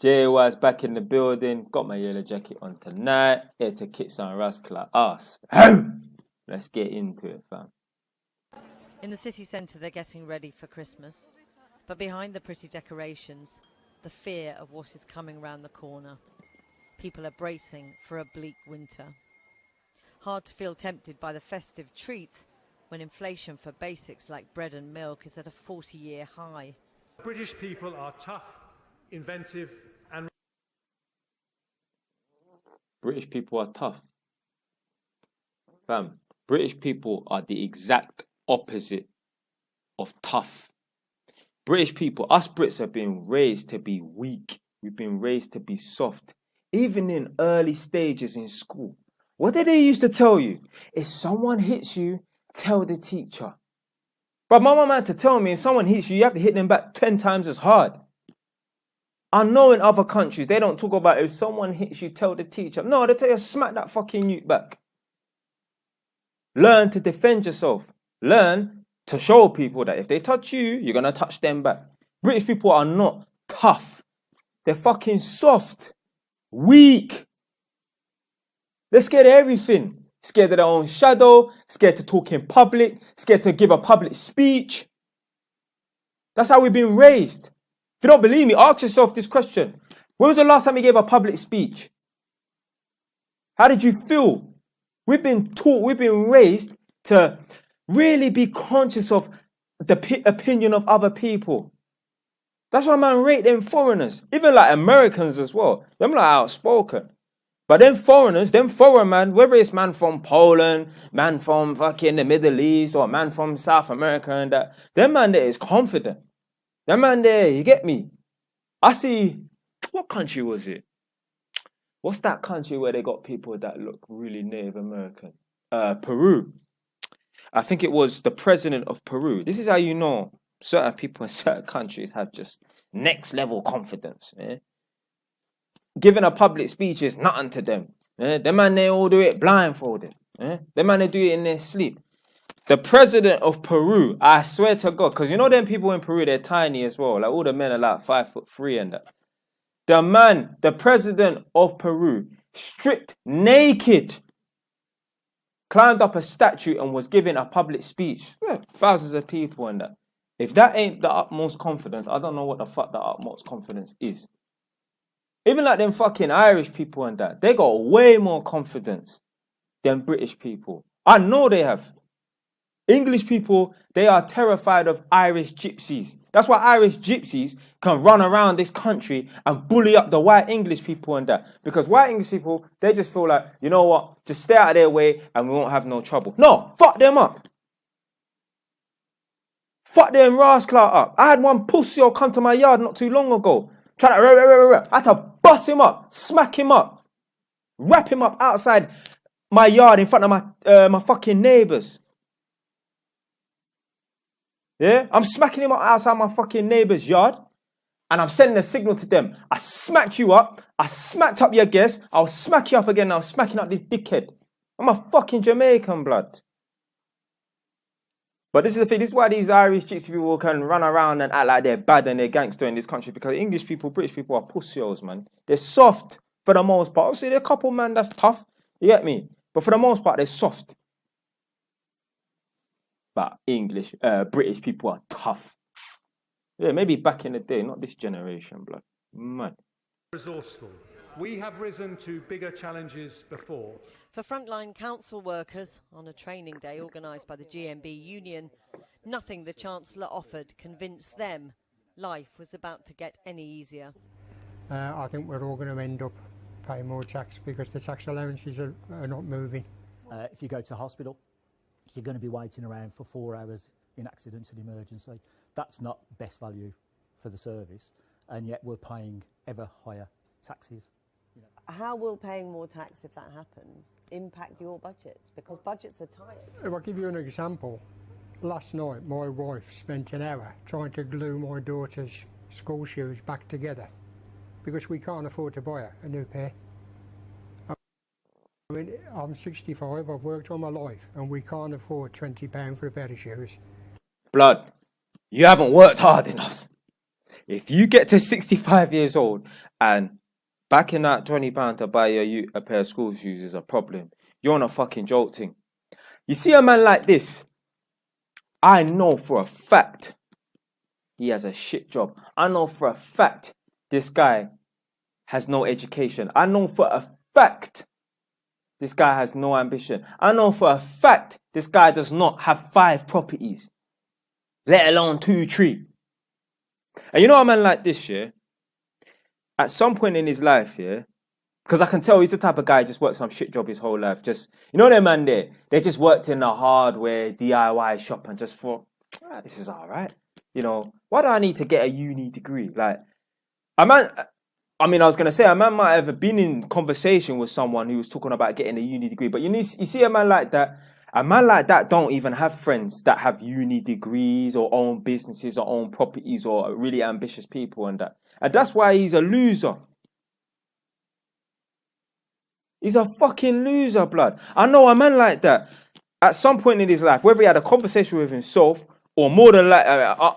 JY's back in the building. Got my yellow jacket on tonight. Here to kick some rascal like us. Let's get into it, fam. In the city centre, they're getting ready for Christmas. But behind the pretty decorations, the fear of what is coming round the corner. People are bracing for a bleak winter. Hard to feel tempted by the festive treats when inflation for basics like bread and milk is at a 40-year high. British people are tough, inventive and... British people are tough. Fam, British people are the exact opposite of tough. British people, us Brits have been raised to be weak. We've been raised to be soft. Even in early stages in school. What did they used to tell you? If someone hits you, tell the teacher. But my mum had to tell me if someone hits you, you have to hit them back 10 times as hard. I know in other countries, they don't talk about if someone hits you, tell the teacher. No, they tell you, smack that fucking youth back. Learn to defend yourself. Learn to show people that if they touch you, you're going to touch them back. British people are not tough. They're fucking soft. Weak. They're scared of everything. Scared of their own shadow. Scared to talk in public. Scared to give a public speech. That's how we've been raised. If you don't believe me, ask yourself this question. When was the last time you gave a public speech? How did you feel? We've been taught, we've been raised to really be conscious of the opinion of other people. That's why man rate them foreigners. Even like Americans as well. Them like outspoken. But them foreigners, them foreign man, whether it's man from Poland, man from fucking the Middle East, or man from South America and that, them man there is confident. That man there, you get me? I see, what country was it? What's that country where they got people that look really Native American? Peru. I think it was the president of Peru. This is how you know certain people in certain countries have just next level confidence. Eh? Giving a public speech is nothing to them. Eh? The man, they all do it blindfolded. Eh? The man, they do it in their sleep. The president of Peru, I swear to God, because you know them people in Peru, they're tiny as well. Like all the men are like 5'3" and that. The man, the president of Peru, stripped naked, climbed up a statue and was giving a public speech. Yeah, thousands of people and that. If that ain't the utmost confidence, I don't know what the fuck the utmost confidence is. Even like them fucking Irish people and that, they got way more confidence than British people. I know they have. English people, they are terrified of Irish gypsies. That's why Irish gypsies can run around this country and bully up the white English people and that. Because white English people, they just feel like, you know what, just stay out of their way and we won't have no trouble. No, fuck them up. Fuck them rascal up. I had one pussy come to my yard not too long ago. Trying to, I had to bust him up, smack him up, wrap him up outside my yard in front of my fucking neighbours. Yeah, I'm smacking him up outside my fucking neighbour's yard, and I'm sending a signal to them. I smacked you up. I smacked up your guest. I'll smack you up again. I'm smacking up this dickhead. I'm a fucking Jamaican, blood. But this is the thing. This is why these Irish gypsy people can run around and act like they're bad and they're gangster in this country. Because English people, British people are pussies, man. They're soft for the most part. Obviously, there are a couple, man, that's tough. You get me? But for the most part, they're soft. But British people are tough. Yeah, maybe back in the day, not this generation, blood. Man. Resourceful. We have risen to bigger challenges before. For frontline council workers, on a training day organised by the GMB union, nothing the Chancellor offered convinced them life was about to get any easier. I think we're all going to end up paying more tax because the tax allowances are not moving. If you go to hospital, you're going to be waiting around for 4 hours in accident and emergency. That's not best value for the service, and yet we're paying ever higher taxes. How will paying more tax, if that happens, impact your budgets? Because budgets are tight. If I give you an example, last night my wife spent an hour trying to glue my daughter's school shoes back together because we can't afford to buy her a new pair. I mean, I'm 65, I've worked all my life, and we can't afford £20 for a pair of shoes. Blood, you haven't worked hard enough. If you get to 65 years old and backing out £20 to buy a pair of school shoes is a problem, you're on a fucking jolt thing. You see a man like this, I know for a fact he has a shit job. I know for a fact this guy has no education. I know for a fact this guy has no ambition. I know for a fact this guy does not have 5 properties, let alone 2, 3. And you know a man like this, yeah, at some point in his life, yeah, because I can tell he's the type of guy who just worked some shit job his whole life. Just, you know them man there, they just worked in a hardware DIY shop and just thought, this is all right. You know, why do I need to get a uni degree? Like, a man might have been in conversation with someone who was talking about getting a uni degree, but you see a man like that don't even have friends that have uni degrees or own businesses or own properties or really ambitious people and that. And that's why he's a loser. He's a fucking loser, blood. I know a man like that, at some point in his life, whether he had a conversation with himself or more than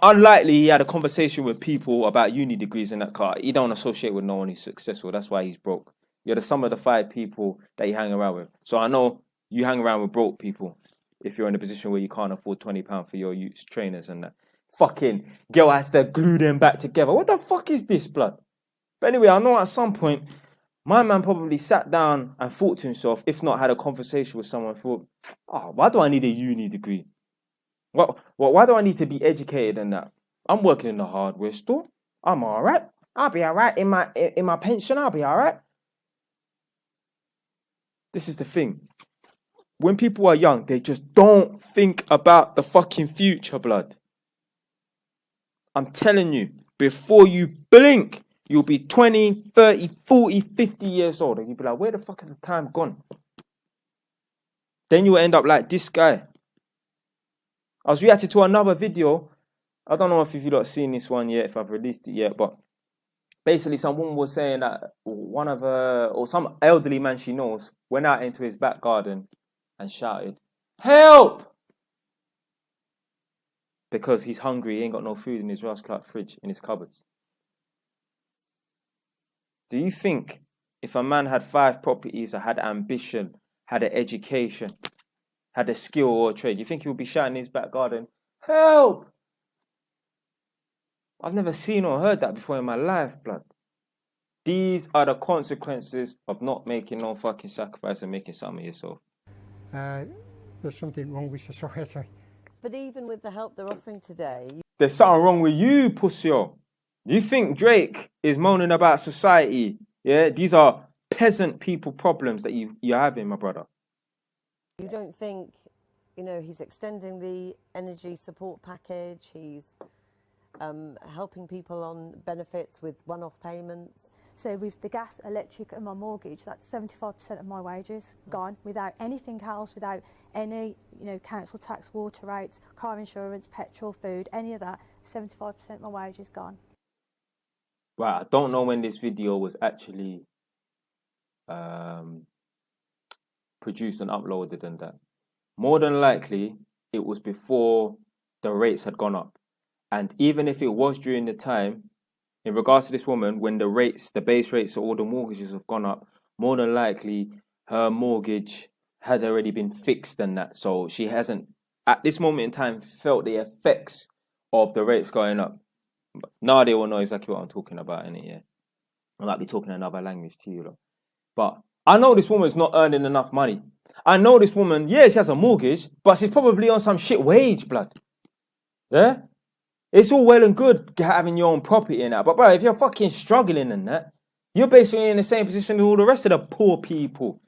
unlikely he had a conversation with people about uni degrees in that car. He don't associate with no one who's successful. That's why he's broke. You're the sum of the 5 people that you hang around with. So I know you hang around with broke people if you're in a position where you can't afford £20 for your youth trainers and that. Fucking girl has to glue them back together. What the fuck is this, blood? But anyway, I know at some point, my man probably sat down and thought to himself, if not had a conversation with someone, thought, why do I need a uni degree? Why do I need to be educated in that? I'm working in the hardware store. I'm all right. I'll be all right. In my pension, I'll be all right. This is the thing. When people are young, they just don't think about the fucking future, blood. I'm telling you, before you blink, you'll be 20, 30, 40, 50 years old. And you'll be like, where the fuck is the time gone? Then you'll end up like this guy. I was reacting to another video. I don't know if you've not seen this one yet, if I've released it yet, but basically some woman was saying that some elderly man she knows went out into his back garden and shouted, "Help!" Because he's hungry, he ain't got no food in his Ross Clark fridge, in his cupboards. Do you think if a man had 5 properties, had ambition, had an education, had a skill or a trade, you think he would be shouting in his back garden, "Help!" I've never seen or heard that before in my life, blood. These are the consequences of not making no fucking sacrifice and making something of yourself. There's something wrong with society. But even with the help they're offering today, There's something wrong with you, pussyo. You think Drake is moaning about society? Yeah, these are peasant people problems that you're having, my brother. you don't think, he's extending the energy support package, he's helping people on benefits with one-off payments. So with the gas, electric and my mortgage, that's 75% of my wages gone without anything else, without any, council tax, water rates, car insurance, petrol, food, any of that. 75% of my wages gone. Right, I don't know when this video was actually produced and uploaded and that. More than likely, it was before the rates had gone up. And even if it was during the time, in regards to this woman, when the base rates of all the mortgages have gone up, more than likely her mortgage had already been fixed and that. So she hasn't, at this moment in time, felt the effects of the rates going up. Now they will know exactly what I'm talking about, innit? Yeah. I might be talking another language to you, but I know this woman's not earning enough money. I know this woman, she has a mortgage, but she's probably on some shit wage, blood. Yeah? It's all well and good having your own property and that, but bro, if you're fucking struggling and that, you're basically in the same position as all the rest of the poor people.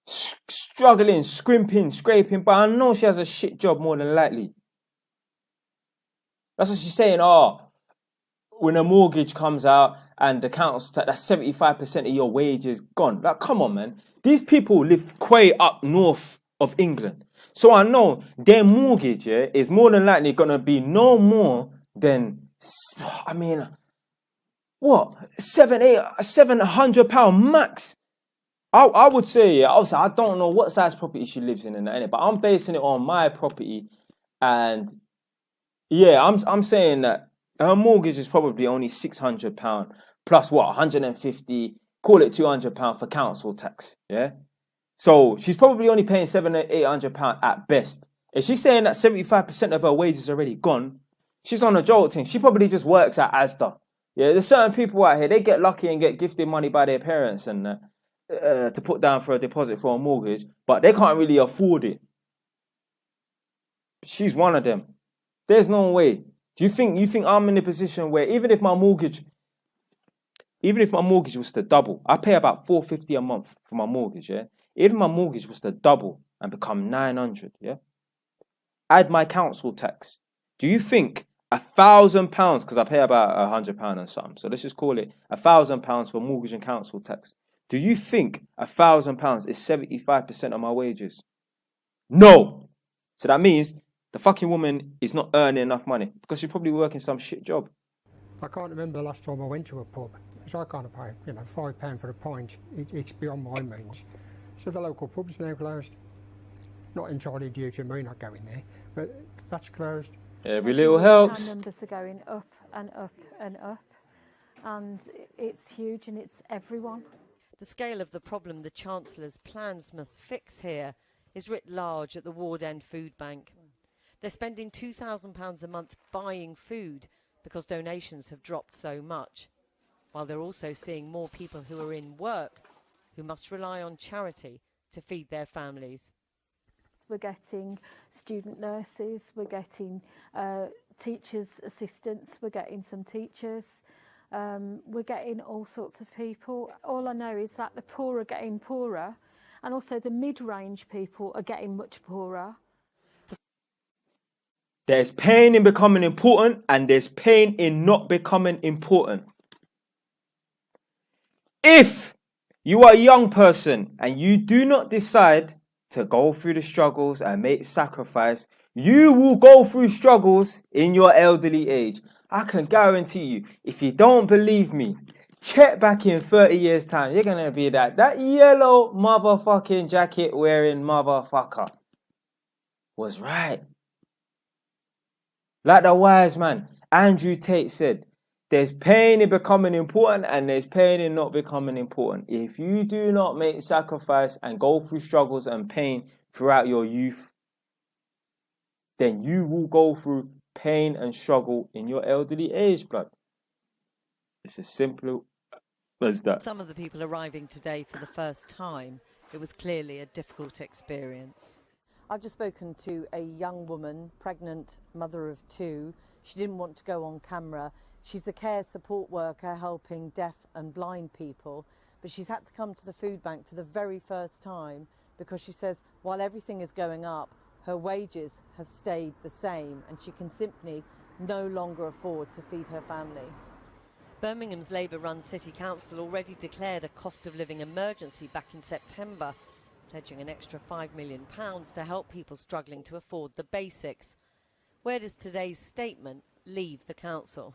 Struggling, scrimping, scraping, but I know she has a shit job more than likely. That's what she's saying, when a mortgage comes out and the council tax, that's 75% of your wages gone. Like, come on, man. These people live quite up north of England. So I know their mortgage is more than likely going to be no more than, £700 max. I would say, obviously, I don't know what size property she lives in and that, but I'm basing it on my property. And yeah, I'm saying that her mortgage is probably only £600 plus what, 150, call it £200 for council tax. Yeah. So she's probably only paying £700 or £800 at best. If she's saying that 75% of her wages are already gone, she's on a jolting. She probably just works at Asda. Yeah, there's certain people out here, they get lucky and get gifted money by their parents and to put down for a deposit for a mortgage, but they can't really afford it. She's one of them. There's no way. Do you think I'm in a position where even if my mortgage was to double, I pay about £450 a month for my mortgage, yeah? Even my mortgage was to double and become 900, yeah? Add my council tax. Do you think £1,000, because I pay about £100 and something, so let's just call it £1,000 for mortgage and council tax. Do you think £1,000 is 75% of my wages? No. So that means the fucking woman is not earning enough money because she's probably working some shit job. I can't remember the last time I went to a pub, because I can't pay, £5 for a pint. It's beyond my means. So the local pub's now closed. Not entirely due to me not going there, but that's closed. Every little helps. Our numbers are going up and up and up, and it's huge, and it's everyone. The scale of the problem the Chancellor's plans must fix here is writ large at the Ward End Food Bank. They're spending £2,000 a month buying food because donations have dropped so much, while they're also seeing more people who are in work who must rely on charity to feed their families. We're getting student nurses, we're getting teachers' assistants, we're getting some teachers, we're getting all sorts of people. All I know is that the poor are getting poorer, and also the mid-range people are getting much poorer. There's pain in becoming important and there's pain in not becoming important. If you are a young person and you do not decide to go through the struggles and make sacrifice, you will go through struggles in your elderly age. I can guarantee you, if you don't believe me, check back in 30 years' time. You're going to be that yellow motherfucking jacket wearing motherfucker was right. Like the wise man, Andrew Tate said, there's pain in becoming important and there's pain in not becoming important. If you do not make sacrifice and go through struggles and pain throughout your youth, then you will go through pain and struggle in your elderly age, blood. It's as simple as that. Some of the people arriving today for the first time, it was clearly a difficult experience. I've just spoken to a young woman, pregnant, mother of two. She didn't want to go on camera. She's a care support worker helping deaf and blind people, but she's had to come to the food bank for the very first time because she says while everything is going up, her wages have stayed the same and she can simply no longer afford to feed her family. Birmingham's Labour-run City Council already declared a cost of living emergency back in September, pledging an extra £5 million to help people struggling to afford the basics. Where does today's statement leave the council?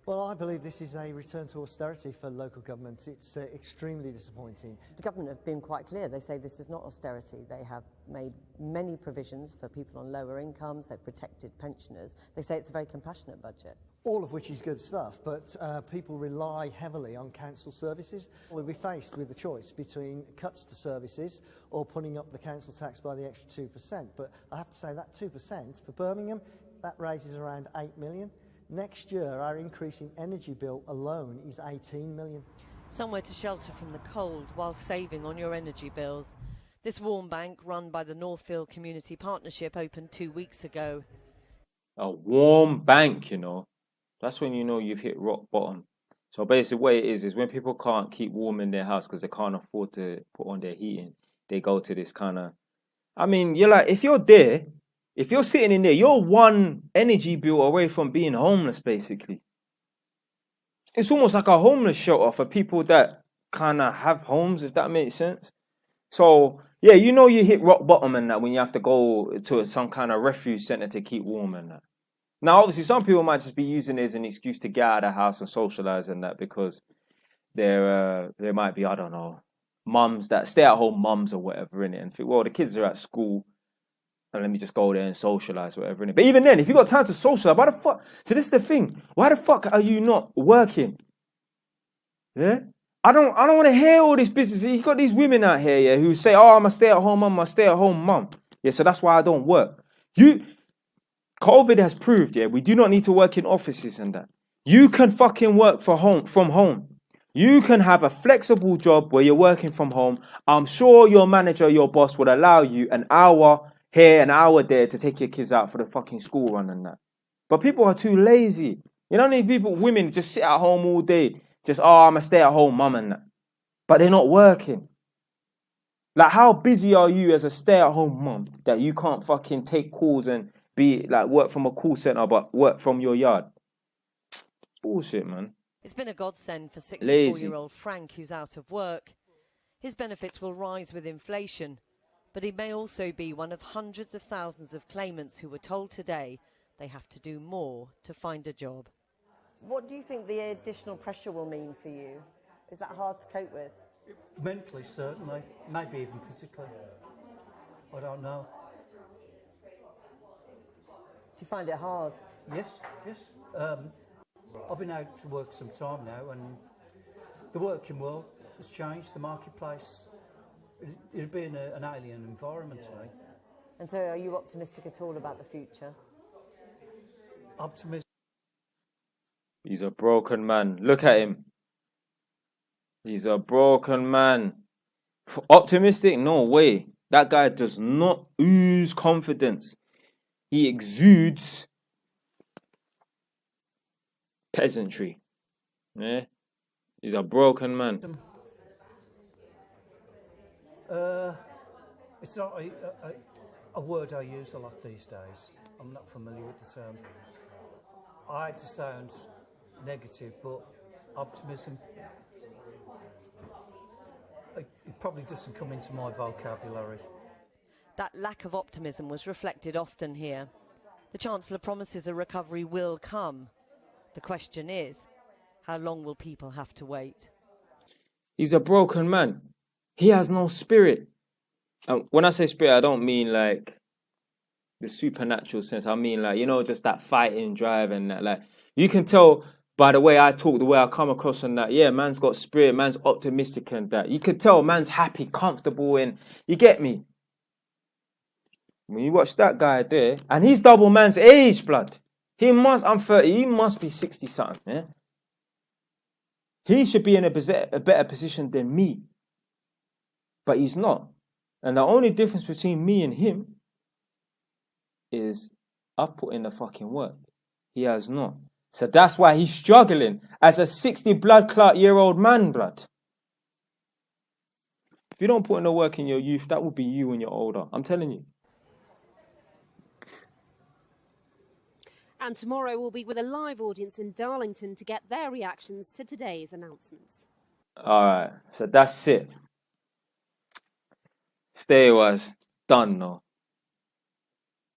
Well, I believe this is a return to austerity for local government. It's extremely disappointing. The government have been quite clear. They say this is not austerity. They have made many provisions for people on lower incomes. They've protected pensioners. They say it's a very compassionate budget. All of which is good stuff, but people rely heavily on council services. We'll be faced with the choice between cuts to services or putting up the council tax by the extra 2%. But I have to say that 2% for Birmingham, that raises around 8 million. Next year, our increase in energy bill alone is 18 million. Somewhere to shelter from the cold while saving on your energy bills. This warm bank, run by the Northfield Community Partnership, opened 2 weeks ago. A warm bank, you know. That's when you know you've hit rock bottom. So basically what it is when people can't keep warm in their house because they can't afford to put on their heating, they go to this kind of... I mean, you're like, if you're there, if you're sitting in there, you're one energy bill away from being homeless, basically. It's almost like a homeless shelter for people that kind of have homes, if that makes sense. So, yeah, you know you hit rock bottom and that when you have to go to some kind of refuge centre to keep warm and that. Now, obviously, some people might just be using it as an excuse to get out of the house and socialise and that because there might be, I don't know, mums that stay-at-home mums or whatever in it and think, well, the kids are at school. and let me just go there and socialise, whatever. Innit? But even then, if you got time to socialise, why the fuck? So this is the thing. Why the fuck are you not working? Yeah? I don't want to hear all this business. You got these women out here, yeah, who say, oh, I'm a stay-at-home mum, I'm a stay-at-home mum. Yeah, so that's why I don't work. COVID has proved, yeah, we do not need to work in offices and that. You can fucking work from home. You can have a flexible job where you're working from home. I'm sure your manager, your boss would allow you an hour here, an hour there to take your kids out for the fucking school run and that. But people are too lazy. You know, women just sit at home all day. Just, oh, I'm a stay-at-home mum and that. But they're not working. Like, how busy are you as a stay-at-home mum that you can't fucking take calls and work from a call centre but work from your yard? Bullshit, man. It's been a godsend for 64-year-old Frank, who's out of work. His benefits will rise with inflation, but he may also be one of hundreds of thousands of claimants who were told today they have to do more to find a job. What do you think the additional pressure will mean for you? Is that hard to cope with? Mentally, certainly. Maybe even physically. I don't know. Do you find it hard? Yes. I've been out to work some time now, and the working world has changed. The marketplace, it'd be an alien environment to me. And so are you optimistic at all about the future? Optimistic. He's a broken man. Look at him. He's a broken man. Optimistic? No way. That guy does not ooze confidence. He exudes peasantry. Yeah? He's a broken man. It's not a word I use a lot these days. I'm not familiar with the term. I hate to sound negative, but optimism, it probably doesn't come into my vocabulary. That lack of optimism was reflected often here. The Chancellor promises a recovery will come. The question is, how long will people have to wait? He's a broken man. He has no spirit. When I say spirit, I don't mean like the supernatural sense. I mean like, just that fighting drive and that. Like, you can tell by the way I talk, the way I come across and that, yeah, man's got spirit, man's optimistic and that. You can tell man's happy, comfortable, and you get me. When you watch that guy there, and he's double man's age, blood. I'm 30, he must be 60 something, yeah? He should be in a better position than me. But he's not. And the only difference between me and him is I've put in the fucking work. He has not. So that's why he's struggling as a 60 blood clot year old man, blood. If you don't put in the work in your youth, that will be you when you're older. I'm telling you. And tomorrow we'll be with a live audience in Darlington to get their reactions to today's announcements. All right, so that's it. Stay was done, though.